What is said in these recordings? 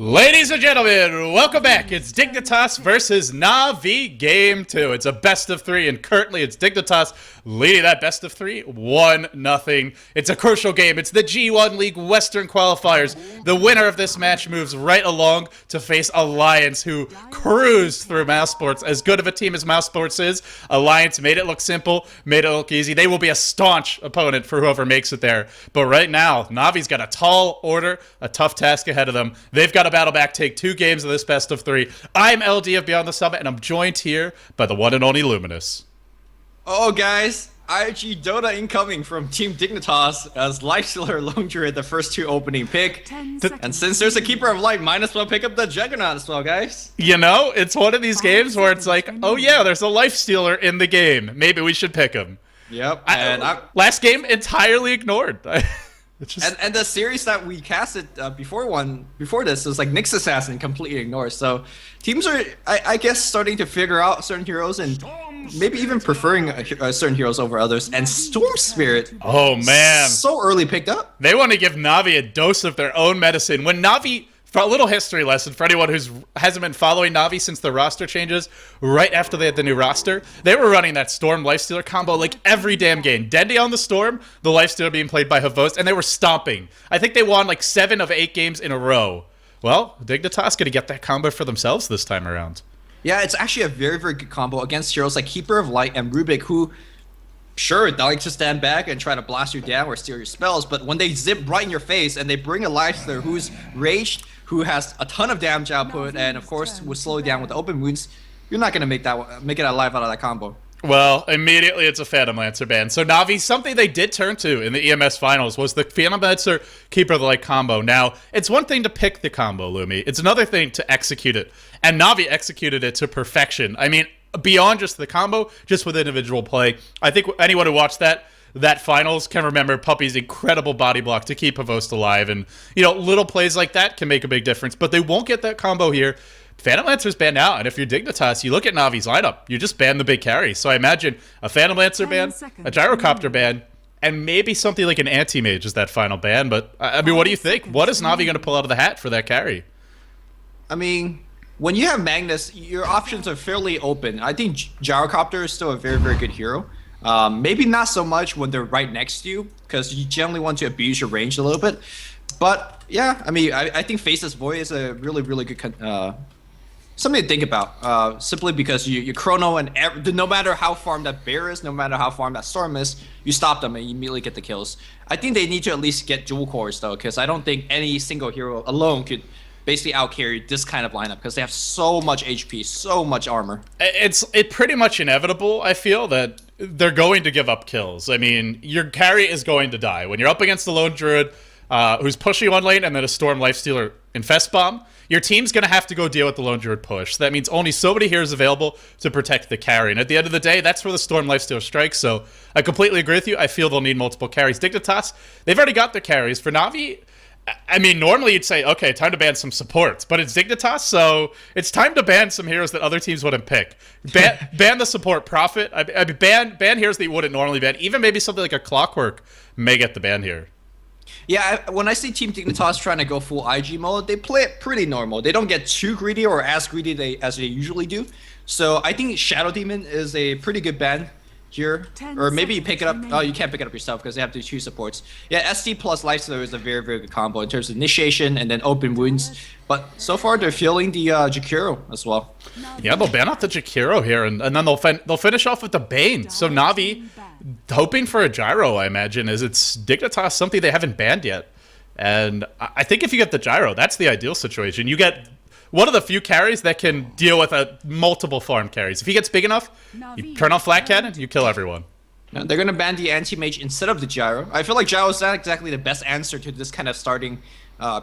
Ladies and gentlemen, welcome back. It's Dignitas versus Na'Vi Game 2. It's a best of three, and currently it's Dignitas leading that best of three 1-0. It's a crucial game. It's the G-1 League Western Qualifiers. The winner of this match moves right along to face Alliance, who cruised through Mouse Sports. As good of a team as Mouse Sports is, Alliance made it look simple, made it look easy. They will be a staunch opponent for whoever makes it there. But right now, Na'Vi's got a tall order, a tough task ahead of them. They've got to battle back, take 2 games of this best of 3. I'm LD of Beyond the Summit, and I'm joined here by the one and only Luminous. Oh, guys, IG Dota incoming from Team Dignitas as Lifestealer Lone Druid, the first 2 opening pick. And since there's a Keeper of Light, might as well pick up the Juggernaut as well, guys. You know, it's one of these games where it's like, oh yeah, there's a Lifestealer in the game. Maybe we should pick him. Yep. Last game, entirely ignored. And the series that we casted before this was like Nyx Assassin, completely ignored. So teams are, I guess, starting to figure out certain heroes and maybe even preferring certain heroes over others. And Storm Spirit, oh man, so early picked up. They want to give Na'Vi a dose of their own medicine. When Na'Vi, for a little history lesson for anyone who hasn't been following Na'Vi since the roster changes, right after they had the new roster, they were running that Storm Lifestealer combo like every damn game. Dendy on the Storm, the Lifestealer being played by Havost, and they were stomping. I think they won like 7 of 8 games in a row. Well, Dignitas going to get that combo for themselves this time around. Yeah, it's actually a very, very good combo against heroes like Keeper of Light and Rubik, who, sure, they like to stand back and try to blast you down or steal your spells, but when they zip right in your face and they bring a Lifestealer who's raged, who has a ton of damage output, and of course will slow you down with the open wounds, you're not going to make it alive out of that combo. Well, immediately it's a Phantom Lancer ban. So Na'Vi, something they did turn to in the EMS finals was the Phantom Lancer Keeper of the Light combo. Now, it's one thing to pick the combo, Lumi. It's another thing to execute it. And Na'Vi executed it to perfection. I mean, beyond just the combo, just with individual play. I think anyone who watched that finals can remember Puppy's incredible body block to keep Havost alive. And, you know, little plays like that can make a big difference. But they won't get that combo here. Phantom Lancer's banned out, and if you're Dignitas, you look at Na'Vi's lineup, you just ban the big carry. So I imagine a Phantom Lancer ban, a Gyrocopter ban, and maybe something like an Anti-Mage is that final ban. But, I mean, what do you think? What is Na'Vi going to pull out of the hat for that carry? I mean, when you have Magnus, your options are fairly open. I think Gyrocopter is still a very, very good hero. Maybe not so much when they're right next to you, because you generally want to abuse your range a little bit. But, yeah, I mean, I think Faceless Void is a really, really good something to think about, simply because you chrono and no matter how farmed that bear is, no matter how farmed that storm is, you stop them and you immediately get the kills. I think they need to at least get dual cores though, because I don't think any single hero alone could basically outcarry this kind of lineup, because they have so much HP, so much armor. It's pretty much inevitable, I feel, that they're going to give up kills. I mean, your carry is going to die. When you're up against the Lone Druid, who's pushing one lane, and then a Storm Lifestealer Infest Bomb, your team's going to have to go deal with the Lone Druid push. So that means only so many heroes available to protect the carry. And at the end of the day, that's where the Storm Lifestealer strikes. So I completely agree with you. I feel they'll need multiple carries. Dignitas, they've already got their carries. For Na'Vi, I mean, normally you'd say, okay, time to ban some supports. But it's Dignitas, so it's time to ban some heroes that other teams wouldn't pick. Ban the support Prophet. Ban heroes that you wouldn't normally ban. Even maybe something like a Clockwork may get the ban here. Yeah, when I see Team Dignitas trying to go full IG mode, they play it pretty normal. They don't get too greedy or as greedy as they usually do. So I think Shadow Demon is a pretty good ban here. Or maybe you pick it up. Oh, you can't pick it up yourself because they have to choose supports. Yeah, SD plus Lifestealer is a very, very good combo in terms of initiation and then open wounds. But so far, they're feeling the Jakiro as well. Yeah, they'll ban out the Jakiro here, and then they'll finish off with the Bane. So Na'Vi, hoping for a Gyro, I imagine, is it's Dignitas, something they haven't banned yet. And I think if you get the Gyro, that's the ideal situation. You get one of the few carries that can deal with multiple farm carries. If he gets big enough, you turn on Flat Cannon, you kill everyone. No, they're going to ban the Anti-Mage instead of the Gyro. I feel like Gyro is not exactly the best answer to this kind of starting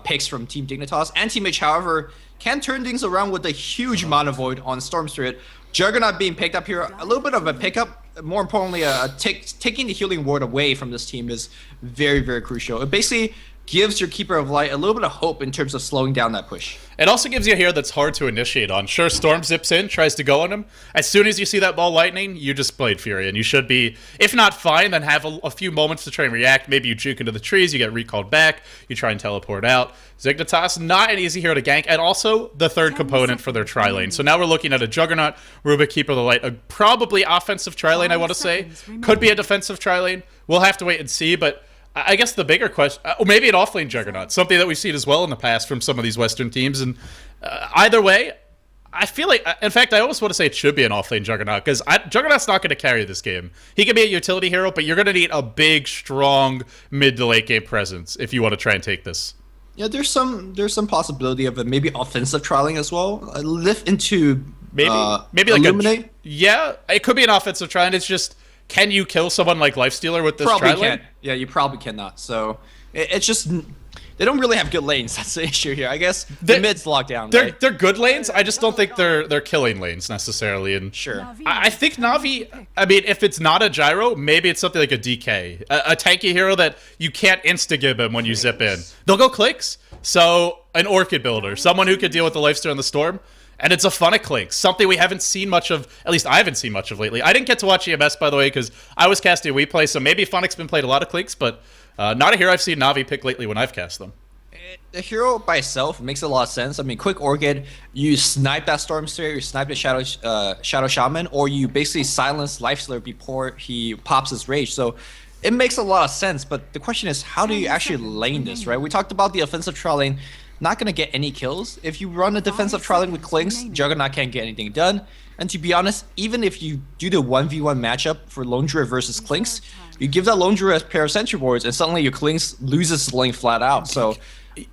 picks from Team Dignitas. Anti-Mage, however, can turn things around with a huge Mana Void on Storm Spirit. Juggernaut being picked up here, a little bit of a pickup. More importantly, taking the healing ward away from this team is very, very crucial. It basically gives your Keeper of Light a little bit of hope in terms of slowing down that push. It also gives you a hero that's hard to initiate on. Sure, Storm zips in, tries to go on him. As soon as you see that ball lightning, you just Blade Fury, and you should be, if not fine, then have a few moments to try and react. Maybe you juke into the trees, you get recalled back, you try and teleport out. Dignitas, not an easy hero to gank, and also the third component for their tri-lane. So now we're looking at a Juggernaut, Rubik, Keeper of the Light, a probably offensive tri-lane, I want to say. Could be a defensive tri-lane. We'll have to wait and see, but I guess the bigger question, or maybe an offlane Juggernaut, something that we've seen as well in the past from some of these Western teams. And either way, I feel like, in fact, I almost want to say it should be an offlane Juggernaut, because Juggernaut's not going to carry this game. He can be a utility hero, but you're going to need a big, strong mid to late game presence if you want to try and take this. Yeah, there's some possibility of a maybe offensive trialing as well. Lift into maybe like Illuminate. Yeah, it could be an offensive try, and it's just, can you kill someone like Lifestealer with this Probably tri-lane? can't. Yeah, you probably cannot. So it's just they don't really have good lanes. That's the issue here. I guess the mid's locked down. Right? They're good lanes. I just don't think they're killing lanes necessarily. And sure, I think Na'Vi. I mean, if it's not a gyro, maybe it's something like a DK, a tanky hero that you can't insta-gib him when you zip in. They'll go clicks. So an Orchid builder, someone who could deal with the Lifesteal and the Storm. And it's a fun Clinks, something we haven't seen much of, at least I haven't seen much of lately. I didn't get to watch EMS, by the way, because I was casting We Play, so maybe Funic's been played a lot of Clinks, but not a hero I've seen Na'Vi pick lately when I've cast them. The hero by itself makes a lot of sense. I mean, quick Orchid, you snipe that Storm Spirit, you snipe the Shadow Shaman, or you basically silence Lifestealer before he pops his Rage. So it makes a lot of sense, but the question is, how do you actually lane this, right? We talked about the offensive trial lane. Not going to get any kills. If you run a defensive trial lane with Clinks, Juggernaut can't get anything done. And to be honest, even if you do the 1v1 matchup for Lone Druid versus Clinks, you give that Lone Druid a pair of sentry boards, and suddenly your Clinks loses lane flat out. So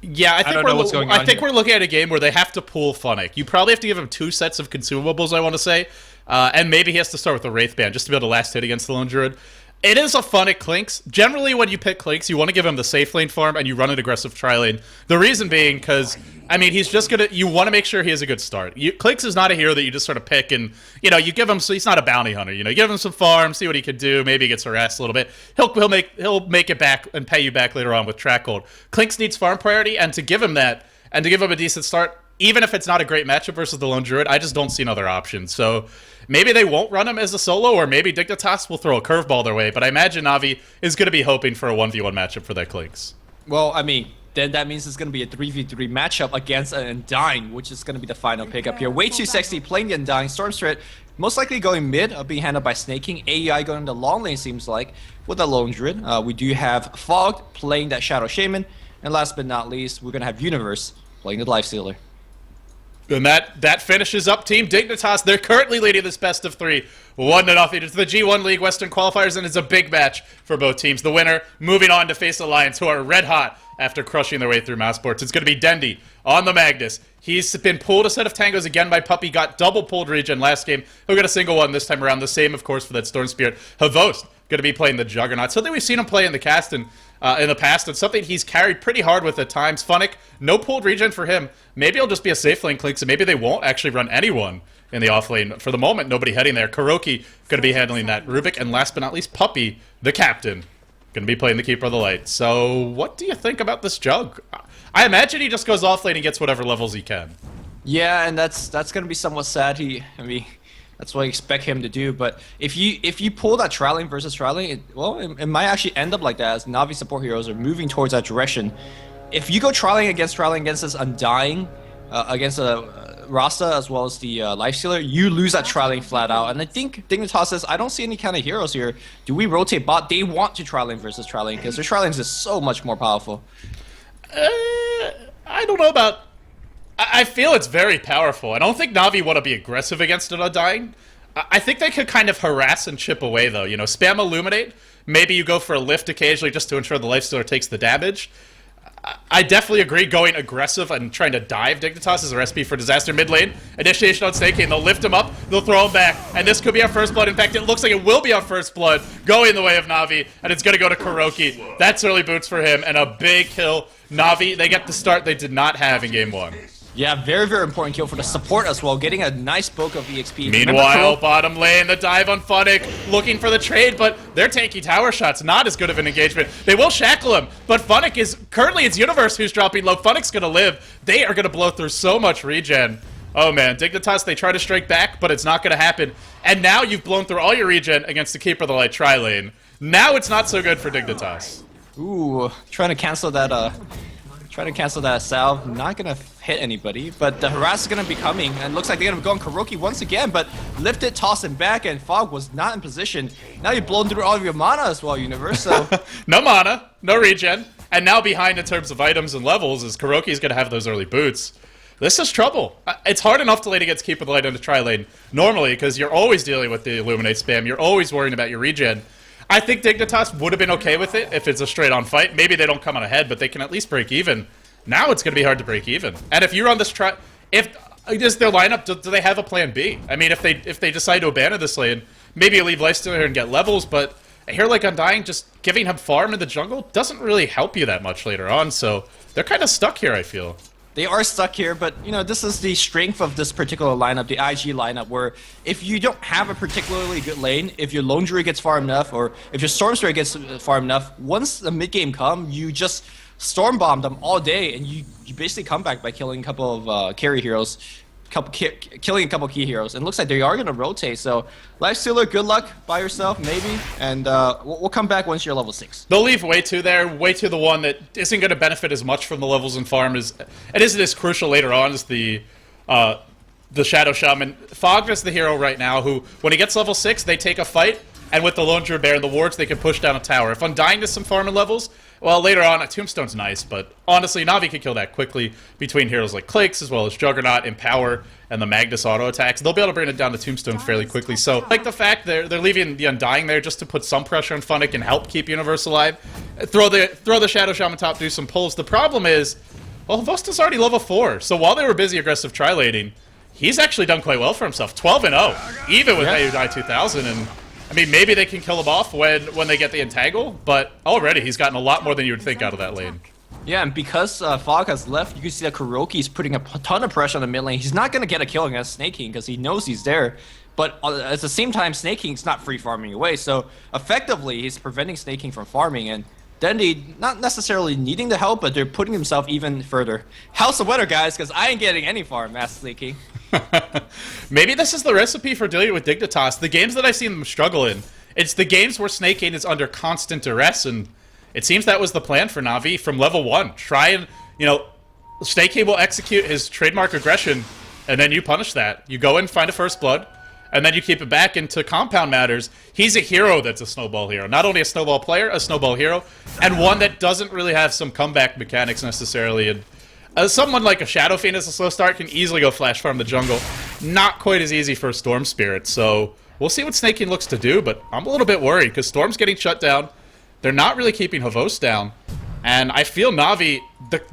yeah, I don't know what's going on. I think we're looking at a game where they have to pull Funic. You probably have to give him 2 sets of consumables, I want to say. And maybe he has to start with the Wraith Band just to be able to last hit against the Lone Druid. It is a Funic Clinks. Generally, when you pick Clinks, you want to give him the safe lane farm and you run an aggressive tri-lane. The reason being because, I mean, he's just going to, you want to make sure he has a good start. Clinks is not a hero that you just sort of pick and, you know, you give him, so he's not a bounty hunter, you know, you give him some farm, see what he can do, maybe he gets harassed a little bit. He'll make it back and pay you back later on with track hold. Clinks needs farm priority, and to give him that, and to give him a decent start, even if it's not a great matchup versus the Lone Druid, I just don't see another option. So maybe they won't run him as a solo, or maybe Dignitas will throw a curveball their way, but I imagine Na'Vi is going to be hoping for a 1v1 matchup for that Clinks. Well, I mean, then that means it's going to be a 3v3 matchup against an Undying, which is going to be the final pickup here. Way too sexy playing the Undying. Storm Spirit most likely going mid, being handled by Snaking. AEI going the long lane, seems like, with the Lone Druid. We do have Fogged playing that Shadow Shaman. And last but not least, we're going to have Universe playing the Lifestealer. And that finishes up Team Dignitas. They're currently leading this best of 3. 1-0. It's the G1 League Western Qualifiers, and it's a big match for both teams. The winner moving on to face Alliance, who are red hot after crushing their way through Massports. It's going to be Dendy on the Magnus. He's been pulled a set of tangos again by Puppey. Got double pulled regen last game. He'll get a single one this time around. The same, of course, for that Storm Spirit. Havost going to be playing the Juggernaut. Something we've seen him play in the cast and in the past, and something he's carried pretty hard with at times. Funic, no pulled regen for him. Maybe it'll just be a safe lane Clinks, and maybe they won't actually run anyone in the off lane. For the moment, nobody heading there. Kuroki going to be handling that. Rubik, and last but not least, Puppey, the captain, going to be playing the Keeper of the Light. So what do you think about this Jug? I imagine he just goes off lane and gets whatever levels he can. Yeah, and that's going to be somewhat sad. That's what I expect him to do. But if you pull that trialing versus trialing, it might actually end up like that, as Na'Vi support heroes are moving towards that direction. If you go trialing against this Undying, against a Rasta as well as the Lifestealer, you lose that trialing flat out. And I think Dignitas says, I don't see any kind of heroes here. Do we rotate bot? They want to trialing versus trialing because their trialing is so much more powerful. I don't know about... I feel it's very powerful. I don't think Na'Vi want to be aggressive against an Undying. I think they could kind of harass and chip away, though. You know, spam Illuminate. Maybe you go for a lift occasionally just to ensure the Lifestealer takes the damage. I definitely agree going aggressive and trying to dive Dignitas is a recipe for disaster mid lane. Initiation on Snake, and they'll lift him up, they'll throw him back, and this could be our first blood. In fact, it looks like it will be our first blood going the way of Na'Vi, and it's going to go to Kuroki. That's early boots for him, and a big kill. Na'Vi, they get the start they did not have in game 1. Yeah, very, very important kill for the support as well, getting a nice bulk of EXP. Meanwhile, bottom lane, the dive on Funnick, looking for the trade, but their tanky tower shot's not as good of an engagement. They will shackle him, but Funnick is, currently it's Universe who's dropping low. Funnick's gonna live. They are gonna blow through so much regen. Oh man, Dignitas, they try to strike back, but it's not gonna happen. And now you've blown through all your regen against the Keeper of the Light tri-lane. Now it's not so good for Dignitas. Ooh, trying to cancel that salve. Not gonna hit anybody, but the harass is gonna be coming, and looks like they're gonna go on Kuroki once again, but lifted, toss him back, and Fog was not in position. Now you've blown through all of your mana as well, Universe, so... No mana, no regen, and now behind in terms of items and levels is Kuroki's gonna have those early boots. This is trouble. It's hard enough to lane against Keeper of the Light on the tri-lane normally, because you're always dealing with the Illuminate spam, you're always worrying about your regen. I think Dignitas would have been okay with it if it's a straight-on fight. Maybe they don't come on ahead, but they can at least break even. Now it's going to be hard to break even. And if you're on this if is their lineup, do they have a plan B? I mean, if they decide to abandon this lane, maybe you leave Lifestealer here and get levels, but a hero like Undying, just giving him farm in the jungle doesn't really help you that much later on, so they're kind of stuck here, I feel. They are stuck here, but, you know, this is the strength of this particular lineup, the IG lineup, where if you don't have a particularly good lane, if your Lone Druid gets far enough, or if your Storm Spirit gets far enough, once the mid-game come, you just storm bomb them all day, and you basically come back by killing a couple of carry heroes, killing a couple key heroes, and it looks like they are going to rotate, so Lifestealer, good luck by yourself, maybe, and we'll come back once you're level 6. They'll leave Way 2 there, Way 2 the one that isn't going to benefit as much from the levels and farm, it isn't as crucial later on as the Shadow Shaman. Fog is the hero right now who, when he gets level 6, they take a fight, and with the Lone Druid Bear and the wards, they can push down a tower. If Undying does some farming levels, well, later on, a Tombstone's nice, but honestly, Na'Vi could kill that quickly between heroes like Clix, as well as Juggernaut, Empower, and the Magnus auto attacks. They'll be able to bring it down to Tombstone fairly quickly. So, like the fact they're leaving the Undying there just to put some pressure on Funnick and help keep Universe alive. Throw the Shadow Shaman top, do some pulls. The problem is, well, Vosta's already level 4, so while they were busy aggressive tri-laning, he's actually done quite well for himself. 12-0, even with AUDI 2000, and I mean, maybe they can kill him off when they get the entangle, but already he's gotten a lot more than you would think out of that lane. Yeah, and because Fog has left, you can see that Kuroki is putting a ton of pressure on the mid lane. He's not going to get a kill against Snake King because he knows he's there, but at the same time, Snake King's not free farming away, so effectively he's preventing Snake King from farming, and Dendy not necessarily needing the help, but they're putting himself even further. How's the weather, guys? Because I ain't getting any farm, Master Snake King. Maybe this is the recipe for dealing with Dignitas. The games that I've seen them struggle in, it's the games where Snake King is under constant duress, and it seems that was the plan for Na'Vi from level 1. Try and, Snake King will execute his trademark aggression, and then you punish that. You go in, find a first blood, and then you keep it back into compound matters. He's a hero that's a snowball hero. Not only a snowball player, a snowball hero, and one that doesn't really have some comeback mechanics necessarily, and someone like a Shadow Fiend as a slow start can easily go flash farm the jungle. Not quite as easy for a Storm Spirit, so we'll see what Snake King looks to do, but I'm a little bit worried, because Storm's getting shut down. They're not really keeping Havos down, and I feel Na'Vi,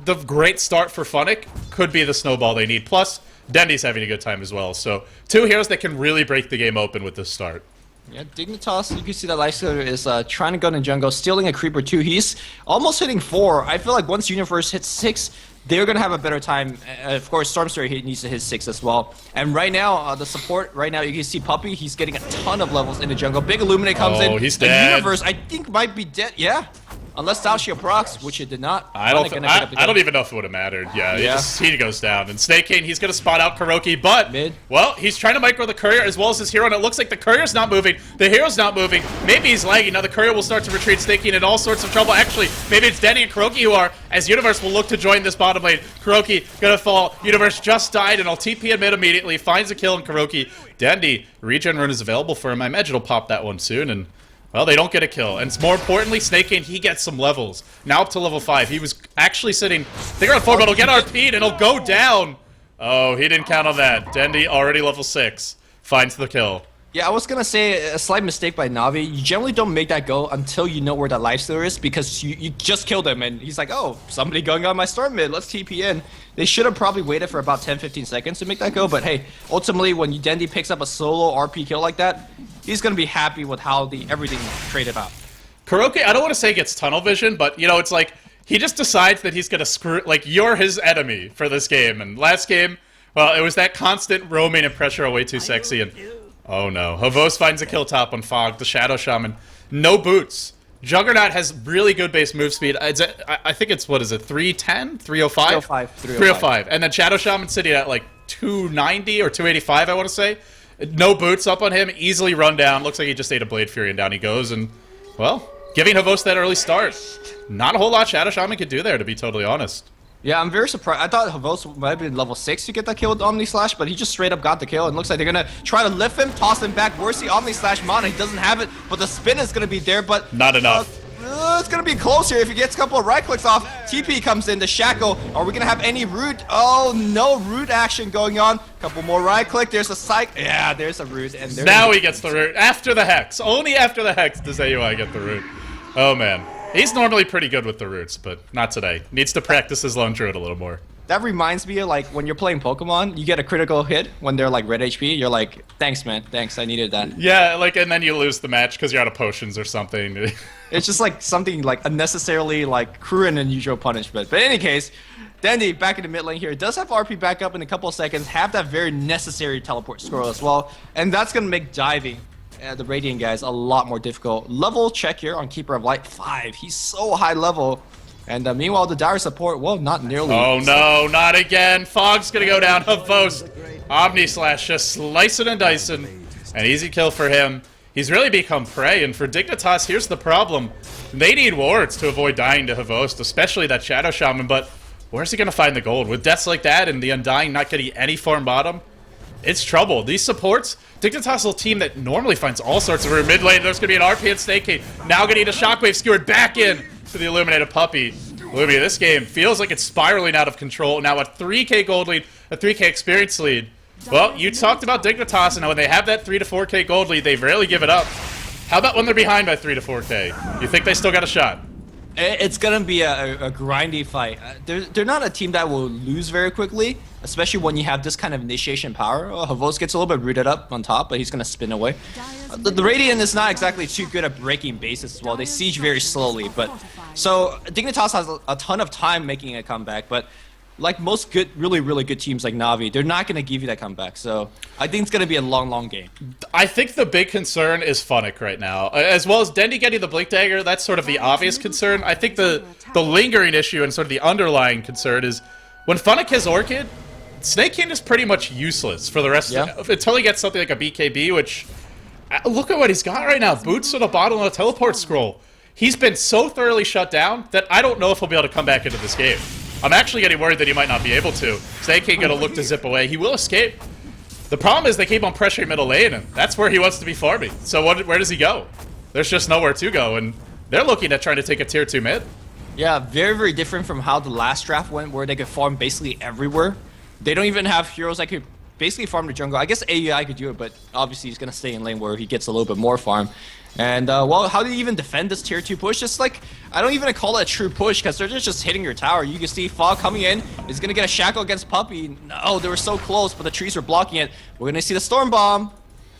the great start for Funnick, could be the snowball they need. Plus, Dendy's having a good time as well, so 2 heroes that can really break the game open with this start. Yeah, Dignitas, you can see that Lifestealer is trying to go in the jungle, stealing a creeper too. He's almost hitting 4. I feel like once Universe hits 6, they're going to have a better time. Of course, Stormstory needs to hit 6 as well. And right now, the support, right now, you can see Puppy, he's getting a ton of levels in the jungle. Big Illuminate comes in. Oh, he's dead. Universe, I think, might be dead. Yeah. Unless Dalshia procs, which it did not. I don't even know if it would have mattered. Yeah. He goes down. And Snake King, he's going to spot out Kuroki, but, well, he's trying to micro the courier as well as his hero, and it looks like the courier's not moving. The hero's not moving. Maybe he's lagging. Now the courier will start to retreat, Snake King in all sorts of trouble. Actually, maybe it's Denny and Kuroki who are, as Universe will look to join this bottom lane. Kuroki going to fall. Universe just died, and I'll TP in mid immediately. Finds a kill on Kuroki. Dendy, regen rune is available for him. I imagine he'll pop that one soon, and well, they don't get a kill. And more importantly, Snake King, he gets some levels. Now up to level 5. He was actually sitting, they're on 4, but he'll get RP'd and he'll go down. Oh, he didn't count on that. Dendy, already level 6, finds the kill. Yeah, I was going to say a slight mistake by Na'Vi. You generally don't make that go until you know where that Lifestealer is, because you just killed him and he's like, oh, somebody going on my Storm mid, let's TP in. They should have probably waited for about 10-15 seconds to make that go, but hey, ultimately when Dendy picks up a solo RP kill like that, he's going to be happy with how everything traded out. Kuroki, I don't want to say gets tunnel vision, but, it's like, he just decides that he's gonna screw, like, you're his enemy for this game. And last game, well, it was that constant roaming and pressure away too sexy, and oh no. Havos finds a kill top on Fog, the Shadow Shaman. No boots. Juggernaut has really good base move speed. I think it's, what is it, 310? 305? 305. And then Shadow Shaman sitting at like 290 or 285, I want to say. No boots up on him, easily run down. Looks like he just ate a Blade Fury and down he goes. And, well, giving Havos that early start. Not a whole lot Shadow Shaman could do there, to be totally honest. Yeah, I'm very surprised. I thought Havos might have been level 6 to get that kill with Omni Slash, but he just straight up got the kill. And looks like they're going to try to lift him, toss him back. Where's the Omni Slash mana? He doesn't have it, but the spin is going to be there, but... Not enough. It's going to be close here. If he gets a couple of right clicks off, TP comes in, the Shackle. Are we going to have any root? Oh, no root action going on. Couple more right click. There's a psych. Yeah, there's a root. And now he gets the root. After the Hex. Only after the Hex does AUI get the root. Oh, man. He's normally pretty good with the roots, but not today. Needs to practice his Lone Druid a little more. That reminds me of, like, when you're playing Pokemon, you get a critical hit when they're, like, red HP. You're like, thanks, man. Thanks, I needed that. Yeah, like, and then you lose the match because you're out of potions or something. It's just, like, something, like, unnecessarily, like, cruel and unusual punishment. But in any case, Dandy back in the mid lane here. Does have RP back up in a couple of seconds. Have that very necessary teleport scroll as well. And that's going to make diving the Radiant guys a lot more difficult. Level check here on Keeper of Light 5. He's so high level. And meanwhile, the dire support, well, not nearly. Oh no, not again. Fog's gonna go down. Havos. Omni Slash just slicing and dicing. An easy kill for him. He's really become prey, and for Dignitas, here's the problem. They need wards to avoid dying to Havos, especially that Shadow Shaman, but where's he gonna find the gold? With deaths like that and the Undying not getting any farm bottom, it's trouble. These supports, Dignitas is a team that normally finds all sorts of room. Mid lane, there's going to be an RP and Snake. Now going to need a Shockwave skewered back in to the Illuminated Puppy. Lumi, this game feels like it's spiraling out of control. Now a 3k gold lead, a 3k experience lead. Well, you talked about Dignitas, and when they have that 3 to 4k gold lead, they rarely give it up. How about when they're behind by 3 to 4k? You think they still got a shot? It's gonna be a grindy fight. They're not a team that will lose very quickly, especially when you have this kind of initiation power. Havos gets a little bit rooted up on top, but he's gonna spin away. The Radiant is not exactly too good at breaking bases as well. They siege very slowly, but so Dignitas has a ton of time making a comeback, but like most good, really good teams like Na'Vi, they're not going to give you that comeback. So I think it's going to be a long game. I think the big concern is Funnick right now. As well as Dendi getting the Blink Dagger, that's sort of the obvious concern. I think the lingering issue and sort of the underlying concern is when Funnick has Orchid, Snake King is pretty much useless for the rest of it, until he gets something like a BKB, which... Look at what he's got right now. Boots to the bottom of a teleport scroll. He's been so thoroughly shut down that I don't know if he'll be able to come back into this game. I'm actually getting worried that he might not be able to. Snake King gonna look to zip away. He will escape. The problem is they keep on pressuring middle lane, and that's where he wants to be farming. So where does he go? There's just nowhere to go, and they're looking at trying to take a tier 2 mid. Yeah, very different from how the last draft went, where they could farm basically everywhere. They don't even have heroes that could basically farm the jungle. I guess AUI could do it, but obviously he's gonna stay in lane where he gets a little bit more farm. And, well, how do you even defend this tier 2 push? Just like, I don't even call it a true push, because they're just hitting your tower. You can see Fog coming in, is going to get a Shackle against Puppy. No, they were so close, but the trees were blocking it. We're going to see the Storm Bomb.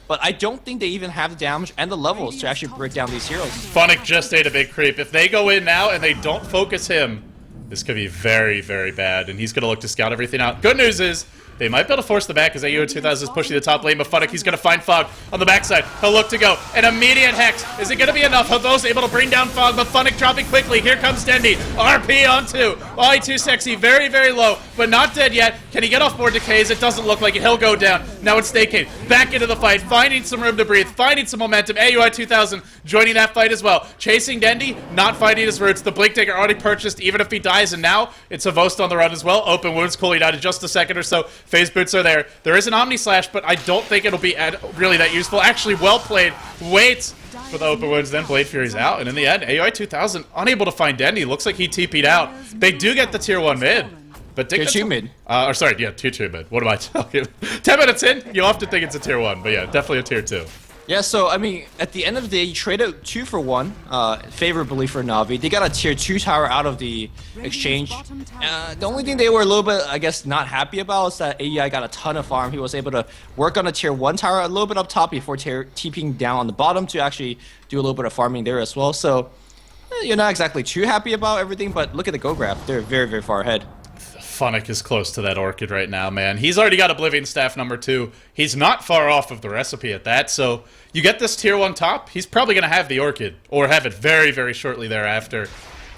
But I don't think they even have the damage and the levels to actually break down these heroes. Funnick just ate a big creep. If they go in now and they don't focus him, this could be very bad, and he's going to look to scout everything out. Good news is, they might be able to force the back as AU 2000 is pushing the top lane, but Funnick, he's going to find Fog on the backside. He'll look to go. An immediate Hex. Is it going to be enough? Havos able to bring down Fog, but Funnick dropping quickly. Here comes Dendi. RP on 2. Oh, too sexy. Very low, but not dead yet. Can he get off more decays? It doesn't look like it. He'll go down. Now it's Snake King. Back into the fight, finding some room to breathe, finding some momentum. AUI 2000 joining that fight as well. Chasing Dendi, not finding his roots. The Blink Dagger already purchased, even if he dies, and now it's Havos on the run as well. Open wounds cooling down in just a second or so. Phase boots are there. There is an Omni Slash, but I don't think it'll be really that useful. Actually, well played. Waits for the open wounds, then Blade Fury's out. And in the end, AUI 2000 unable to find Dendi. Looks like he TP'd out. They do get the tier 1 mid. But tier 2 mid. Or sorry, yeah, tier 2 mid. What am I talking? 10 minutes in, you often think it's a tier 1, but yeah, definitely a tier 2. Yeah, so, I mean, at the end of the day, you trade out 2 for 1, favorably for Na'Vi. They got a tier 2 tower out of the exchange. The only thing they were a little bit, I guess, not happy about is that AEI got a ton of farm. He was able to work on a tier 1 tower a little bit up top before TPing down on the bottom to actually do a little bit of farming there as well. So, You're not exactly too happy about everything, but look at the go grab. They're very, very far ahead. Funnick is close to that Orchid right now, man. He's already got Oblivion Staff number 2. He's not far off of the recipe at that, so you get this tier 1 top, he's probably going to have the Orchid, or have it very, very shortly thereafter.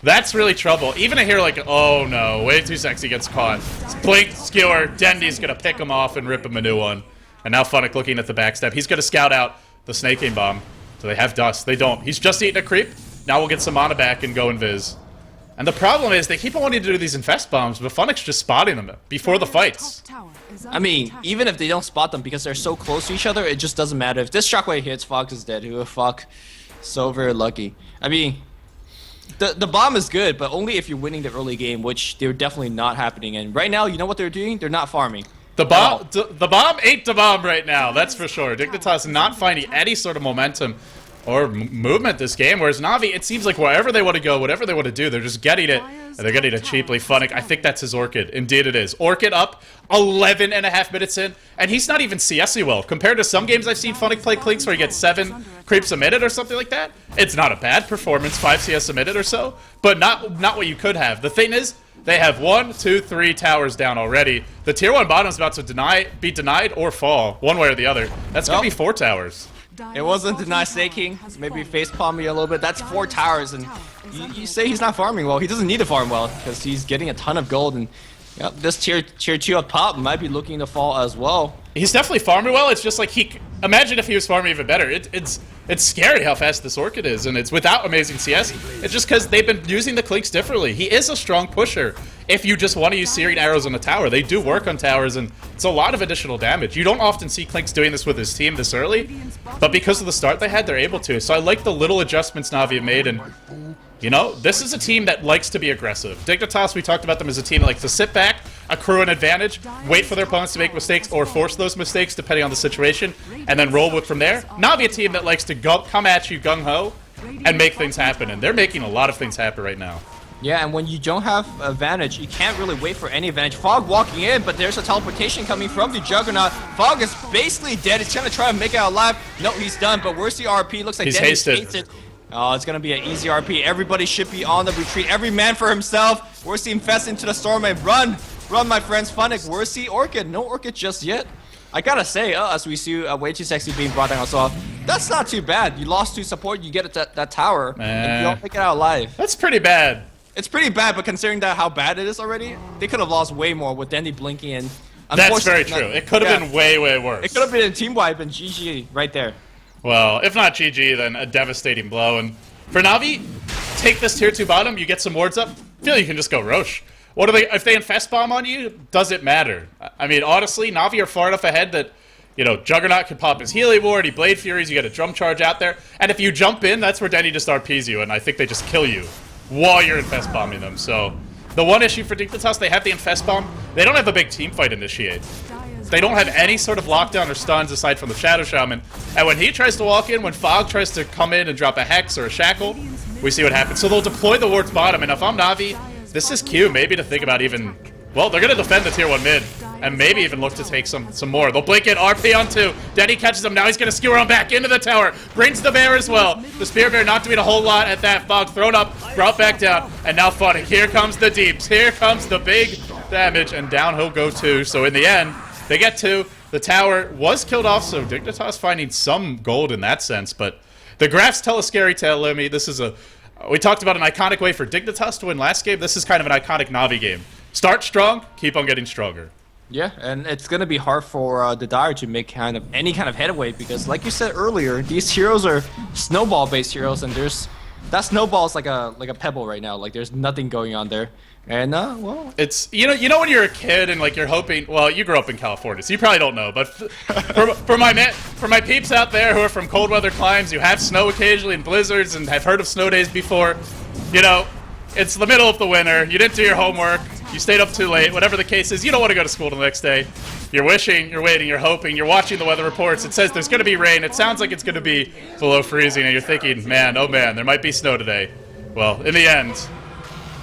That's really trouble. Even a hero like, oh no, way too sexy gets caught. Blink, Skewer, Dendy's going to pick him off and rip him a new one. And now Funnick looking at the backstep. He's going to scout out the Snaking Bomb. Do they have Dust? They don't. He's just eating a creep. Now we'll get some mana back and go invis. And the problem is, they keep on wanting to do these infest bombs, but Funnick's just spotting them before the fights. I mean, even if they don't spot them because they're so close to each other, it just doesn't matter. If this shockwave hits, Fox is dead. Who the fuck? So very lucky. I mean, the bomb is good, but only if you're winning the early game, which they're definitely not happening. And right now, you know what they're doing? They're not farming. The bomb ain't the bomb right now, that's for sure. Dignitas not finding any sort of momentum or movement this game, whereas Na'Vi, it seems like wherever they want to go, whatever they want to do, they're just getting it, and they're getting it cheaply. Funnick, I think that's his Orchid. Indeed it is. Orchid up 11.5 minutes in, and he's not even CSing well. Compared to some games I've seen Funnick play Clinks where he gets 7 creeps a minute or something like that, it's not a bad performance, 5 CS a minute or so, but not what you could have. The thing is, they have 1, 2, 3 towers down already. The tier 1 bottom's about to be denied or fall, one way or the other. That's going to be 4 towers. It wasn't deny staking, maybe facepalm me a little bit. That's 4 towers, and you say he's not farming well. He doesn't need to farm well because he's getting a ton of gold, and yep, this tier 2 up top might be looking to fall as well. He's definitely farming well. It's just like imagine if he was farming even better. It's scary how fast this Orchid is, and it's without amazing CS. It's just because they've been using the Clinks differently. He is a strong pusher. If you just want to use searing arrows on a tower, they do work on towers, and it's a lot of additional damage. You don't often see Clinks doing this with his team this early, but because of the start they had, they're able to. So I like the little adjustments Na'Vi have made, and you know, this is a team that likes to be aggressive. Dignitas, we talked about them as a team that likes to sit back, accrue an advantage, wait for their opponents to make mistakes or force those mistakes depending on the situation, and then roll with from there. Na'Vi a team that likes to come at you gung-ho and make things happen, and they're making a lot of things happen right now. Yeah, and when you don't have advantage, you can't really wait for any advantage. Fog walking in, but there's a teleportation coming from the Juggernaut. Fog is basically dead. He's trying to try to make it out alive. No, he's done, but where's the RP? Looks like he's Denny's hasted. Oh, it's gonna be an easy RP. Everybody should be on the retreat. Every man for himself. Where's the Infest into the storm and run! Run, my friends. Funnick, where's the Orchid? No Orchid just yet. I gotta say, as we see Way Too Sexy being brought down also, that's not too bad. You lost 2 support, you get that tower, and you don't make it out alive. That's pretty bad. It's pretty bad, but considering that how bad it is already, they could have lost way more with Dendy blinking and... That's very true. It could have been way, way worse. It could have been a team wipe and GG right there. Well, if not GG, then a devastating blow. And for Na'Vi, take this tier 2 bottom, you get some wards up, I feel you can just go Roche. What do they, if they infest bomb on you, does it matter? I mean, honestly, Na'Vi are far enough ahead that, you know, Juggernaut can pop his Healy ward, he Blade Furies, you get a drum charge out there, and if you jump in, that's where Denny just RPs you, and I think they just kill you while you're infest bombing them. So the one issue for Dignitas, they have the infest bomb, they don't have a big team fight initiate. They don't have any sort of lockdown or stuns aside from the Shadow Shaman, and when he tries to walk in, when Fog tries to come in and drop a Hex or a Shackle, we see what happens. So they'll deploy the wards bottom, and if I'm Na'Vi, this is Q maybe to think about even, well, they're going to defend the tier 1 mid, and maybe even look to take some more. They'll blink it, RP on 2. Denny catches him, now he's going to skewer him back into the tower. Brings the bear as well. The Spear Bear not doing a whole lot at that. Fog thrown up, brought back down, and now Funnick. Here comes the deeps. Here comes the big damage, and down he'll go 2. So in the end, they get 2. The tower was killed off, so Dignitas finding some gold in that sense, but the graphs tell a scary tale, Lemmy. This is we talked about an iconic way for Dignitas to win last game. This is kind of an iconic Na'Vi game. Start strong, keep on getting stronger. Yeah, and it's going to be hard for the Dire to make any kind of headway because, like you said earlier, these heroes are snowball-based heroes, and that snowball is like a pebble right now. Like there's nothing going on there. And well, it's you know when you're a kid and like you're hoping. Well, you grew up in California, so you probably don't know. But for my peeps out there who are from cold weather climes, who have snow occasionally and blizzards and have heard of snow days before, you know, it's the middle of the winter. You didn't do your homework. You stayed up too late. Whatever the case is, you don't want to go to school the next day. You're wishing, you're waiting, you're hoping, you're watching the weather reports. It says there's going to be rain. It sounds like it's going to be below freezing, and you're thinking, man, oh man, there might be snow today. Well, in the end,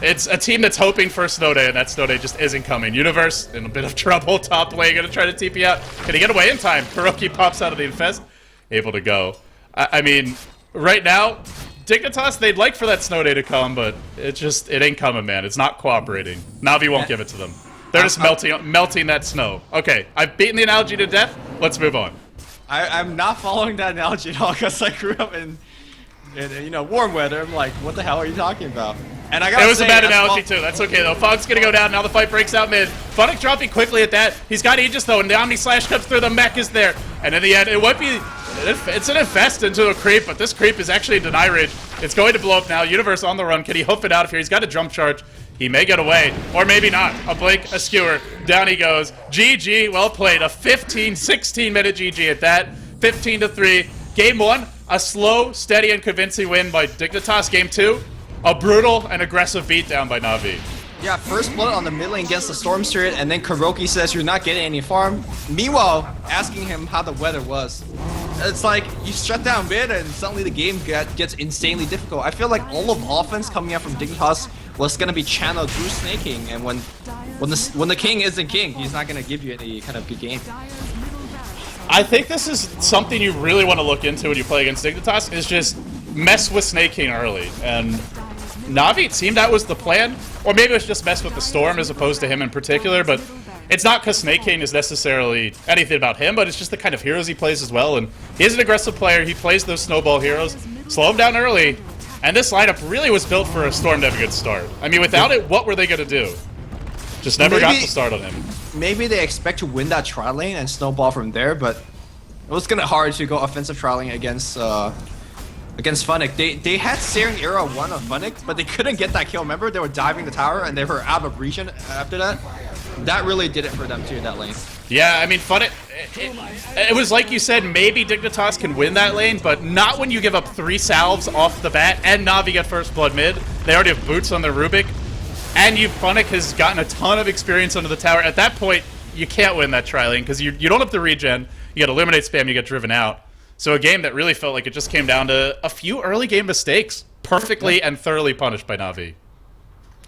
it's a team that's hoping for a snow day, and that snow day just isn't coming. Universe in a bit of trouble. Top lane going to try to TP out. Can he get away in time? Kuroki pops out of the infest. Able to go. I mean, right now, Dignitas, they'd like for that snow day to come, but it ain't coming, man. It's not cooperating. Navi won't give it to them. They're just melting that snow. Okay, I've beaten the analogy to death. Let's move on. I'm not following that analogy at all because I grew up in warm weather. I'm like, what the hell are you talking about? And I got it was a bad analogy too. That's okay though. Fog's gonna go down. Now the fight breaks out mid. Funnick dropping quickly at that. He's got Aegis though, and the Omni Slash comes through. The mech is there, and in the end, it won't be. It's an infest into a creep, but this creep is actually a deny ridge. It's going to blow up now. Universe on the run. Can he hoof it out of here? He's got a jump charge. He may get away, or maybe not. A blink, a skewer. Down he goes. GG. Well played. A 16 minute GG at that. 15-3. Game 1, a slow, steady, and convincing win by Dignitas. Game 2, a brutal and aggressive beatdown by Na'Vi. Yeah, first blood on the mid lane against the Storm Spirit, and then Kuroki says you're not getting any farm. Meanwhile, asking him how the weather was. It's like you shut down mid, and suddenly the game gets insanely difficult. I feel like all of offense coming out from Dignitas was gonna be channeled through Snake King, and when the king isn't king, he's not gonna give you any kind of good game. I think this is something you really want to look into when you play against Dignitas, is just mess with Snake King early. And Na'Vi, it seemed that was the plan. Or maybe it was just mess with the Storm as opposed to him in particular, but it's not because Snake King is necessarily anything about him, but it's just the kind of heroes he plays as well. And he is an aggressive player. He plays those snowball heroes. Slow him down early. And this lineup really was built for a Storm to have a good start. I mean, without it, what were they going to do? Just never got the start on him. Maybe they expect to win that tri lane and snowball from there, but it was kind of hard to go offensive tri lane against Funnick. They had Searing Era 1 on Funnick, but they couldn't get that kill. Remember, they were diving the tower and they were out of region after that. That really did it for them too, that lane. Yeah, I mean, Funnick, it was like you said, maybe Dignitas can win that lane, but not when you give up 3 salves off the bat and Na'Vi get first blood mid. They already have boots on their Rubik. And Funnick has gotten a ton of experience under the tower. At that point, you can't win that tri lane because you don't have the regen. You get eliminate spam, you get driven out. So a game that really felt like it just came down to a few early game mistakes, perfectly and thoroughly punished by Na'Vi.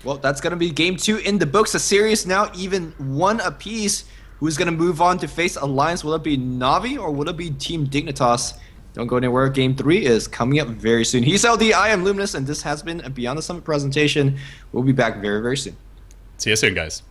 Well, that's going to be game 2 in the books. A series now even 1 apiece. Who's going to move on to face Alliance? Will it be Na'Vi or will it be Team Dignitas? Don't go anywhere. Game 3 is coming up very soon. He's LD, I am Luminous, and this has been a Beyond the Summit presentation. We'll be back very, very soon. See you soon, guys.